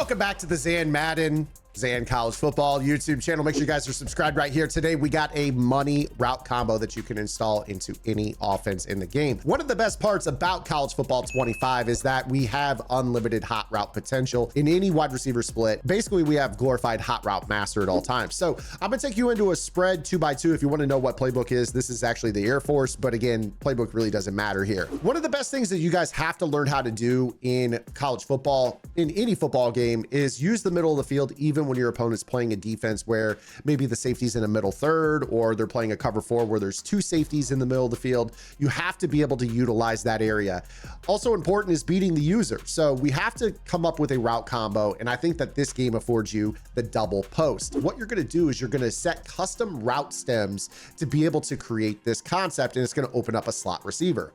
Welcome back to the Zan Madden, Zan College Football YouTube channel. Make sure you guys are subscribed right here. Today, we got a money route combo that you can install into any offense in the game. One of the best parts about College Football 25 is that we have unlimited hot route potential in any wide receiver split. Basically, we have glorified hot route master at all times. So I'm gonna take you into a spread 2x2. If you wanna know what playbook is, this is actually the Air Force, but again, playbook really doesn't matter here. One of the best things that you guys have to learn how to do in college football, in any football game, is use the middle of the field, even when your opponent's playing a defense where maybe the safety's in a middle third, or they're playing a cover four where there's two safeties in the middle of the field. You have to be able to utilize that area. Also important is beating the user. So we have to come up with a route combo, and I think that this game affords you the double post. What you're gonna do is you're gonna set custom route stems to be able to create this concept, and it's gonna open up a slot receiver.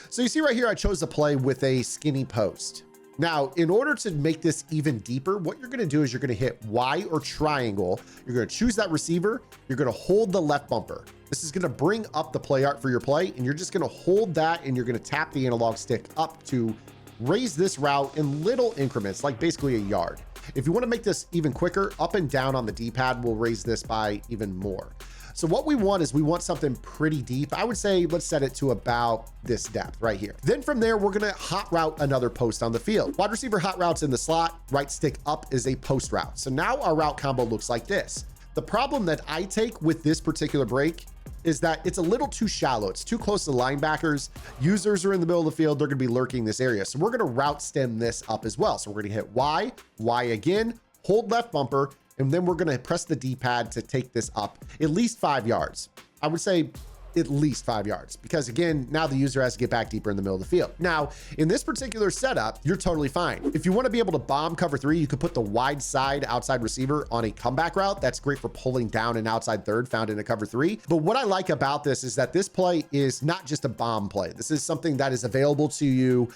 So you see right here, I chose to play with a skinny post. Now, in order to make this even deeper, what you're gonna do is you're gonna hit Y or triangle. You're gonna choose that receiver. You're gonna hold the left bumper. This is gonna bring up the play art for your play, and you're just gonna hold that, and you're gonna tap the analog stick up to raise this route in little increments, like basically a yard. If you wanna make this even quicker, up and down on the D-pad will raise this by even more. So what we want is we want something pretty deep. I would say let's set it to about this depth right here. Then from there, we're gonna hot route another post on the field. Wide receiver hot routes in the slot, right stick up is a post route. So now our route combo looks like this. The problem that I take with this particular break is that it's a little too shallow. It's too close to the linebackers. Users are in the middle of the field. They're gonna be lurking this area. So we're gonna route stem this up as well. So we're gonna hit Y, Y again, hold left bumper, and then we're gonna press the D-pad to take this up at least 5 yards. I would say at least 5 yards, because again, now the user has to get back deeper in the middle of the field. Now, in this particular setup, you're totally fine. If you wanna be able to bomb cover three, you could put the wide side outside receiver on a comeback route. That's great for pulling down an outside third found in a cover three. But what I like about this is that this play is not just a bomb play. This is something that is available to you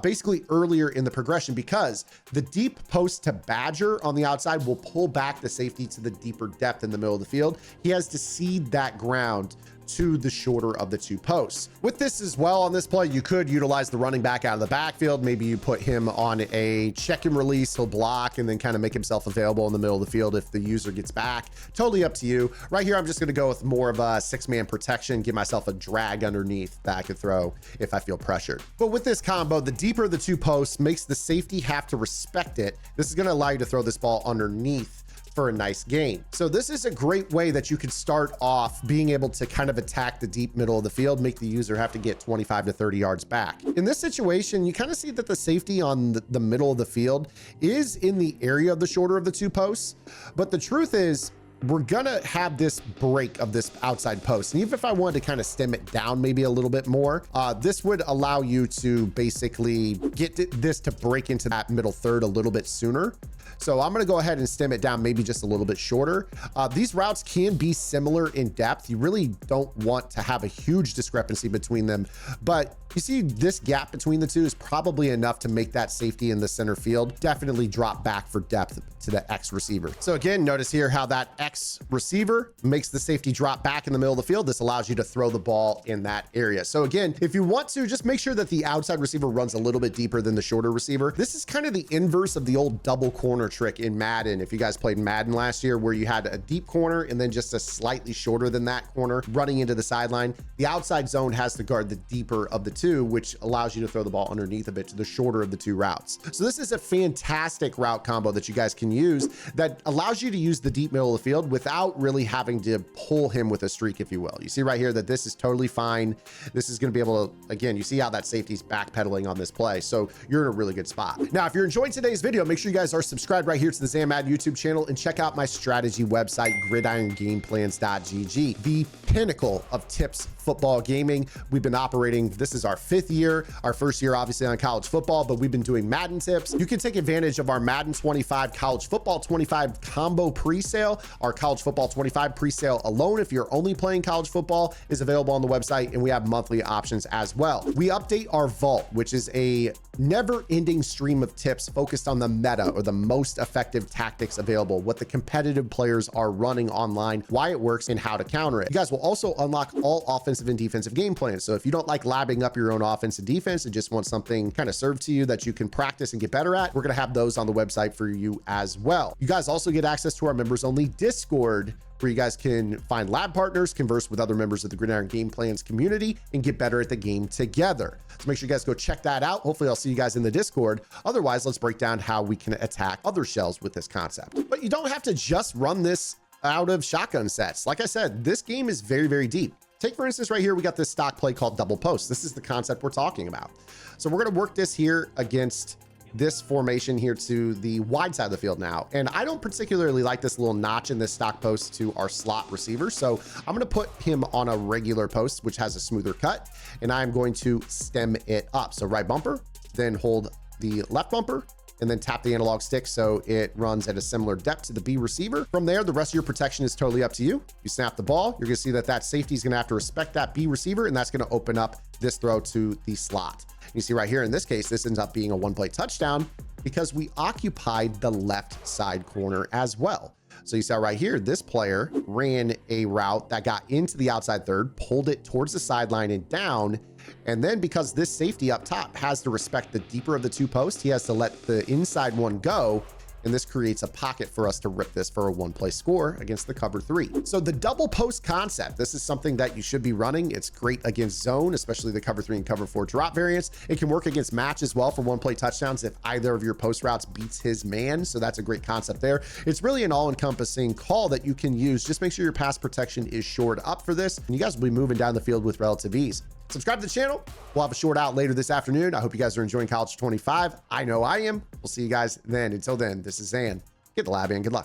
basically earlier in the progression, because the deep post to Badger on the outside will pull back the safety to the deeper depth in the middle of the field. He has to cede that ground to the shorter of the two posts. With this as well, on this play, you could utilize the running back out of the backfield. Maybe you put him on a check and release, he'll block and then kind of make himself available in the middle of the field if the user gets back. Totally up to you. Right here, I'm just gonna go with more of a six-man protection, give myself a drag underneath that I could throw if I feel pressured. But with this combo, the deeper the two posts makes the safety have to respect it. This is gonna allow you to throw this ball underneath for a nice gain. So this is a great way that you can start off being able to kind of attack the deep middle of the field, make the user have to get 25 to 30 yards back. In this situation, you kind of see that the safety on the middle of the field is in the area of the shorter of the two posts. But the truth is, we're gonna have this break of this outside post. And even if I wanted to kind of stem it down maybe a little bit more, this would allow you to basically get this to break into that middle third a little bit sooner. So I'm gonna go ahead and stem it down maybe just a little bit shorter. These routes can be similar in depth. You really don't want to have a huge discrepancy between them, but you see this gap between the two is probably enough to make that safety in the center field definitely drop back for depth to the X receiver. So again, notice here how that X receiver makes the safety drop back in the middle of the field. This allows you to throw the ball in that area. So again, if you want to, just make sure that the outside receiver runs a little bit deeper than the shorter receiver. This is kind of the inverse of the old double corner trick in Madden. If you guys played Madden last year, where you had a deep corner and then just a slightly shorter than that corner running into the sideline, the outside zone has to guard the deeper of the two, which allows you to throw the ball underneath of it to the shorter of the two routes. So this is a fantastic route combo that you guys can use that allows you to use the deep middle of the field without really having to pull him with a streak, if you will. You see right here that this is totally fine. This is going to be able to, again, you see how that safety's backpedaling on this play. So you're in a really good spot. Now, if you're enjoying today's video, make sure you guys are subscribed right here to the Zan Madden YouTube channel and check out my strategy website, gridirongameplans.gg, the pinnacle of tips football gaming. We've been operating, this is our 5th year, our first year obviously on college football, but we've been doing Madden tips. You can take advantage of our Madden 25 college football 25 combo pre-sale. Our college football 25 pre-sale alone, if you're only playing college football, is available on the website, and we have monthly options as well. We update our vault, which is a never-ending stream of tips focused on the meta or the most effective tactics available, what the competitive players are running online, why it works, and how to counter it. You guys will also unlock all offensive and defensive game plans. So if you don't like labbing up your own offense and defense and just want something kind of served to you that you can practice and get better at, we're going to have those on the website for you as well. You guys also get access to our members only Discord, where you guys can find lab partners, converse with other members of the Gridiron Game Plans community, and get better at the game together. So make sure you guys go check that out. Hopefully I'll see you guys in the Discord. Otherwise, let's break down how we can attack other shells with this concept. But you don't have to just run this out of shotgun sets. Like I said, this game is very, very deep. Take, for instance, right here, we got this stock play called double post. This is the concept we're talking about. So we're going to work this here against this formation here to the wide side of the field now. And I don't particularly like this little notch in this stock post to our slot receiver. So I'm going to put him on a regular post, which has a smoother cut, and I'm going to stem it up. So right bumper, then hold the left bumper, and then tap the analog stick so it runs at a similar depth to the B receiver. From there, the rest of your protection is totally up to you. You snap the ball, you're gonna see that safety is gonna have to respect that B receiver, and that's gonna open up this throw to the slot. You see right here, in this case, this ends up being a one-play touchdown because we occupied the left side corner as well. So you saw right here, this player ran a route that got into the outside third, pulled it towards the sideline and down. And then because this safety up top has to respect the deeper of the two posts, he has to let the inside one go. And this creates a pocket for us to rip this for a one-play score against the cover three. So the double post concept, this is something that you should be running. It's great against zone, especially the cover three and cover four drop variants. It can work against match as well for one-play touchdowns if either of your post routes beats his man. So that's a great concept there. It's really an all-encompassing call that you can use. Just make sure your pass protection is shored up for this, and you guys will be moving down the field with relative ease. Subscribe to the channel. We'll have a short out later this afternoon. I hope you guys are enjoying College 25. I know I am. We'll see you guys then. Until then, this is Zan. Get the lab in. Good luck.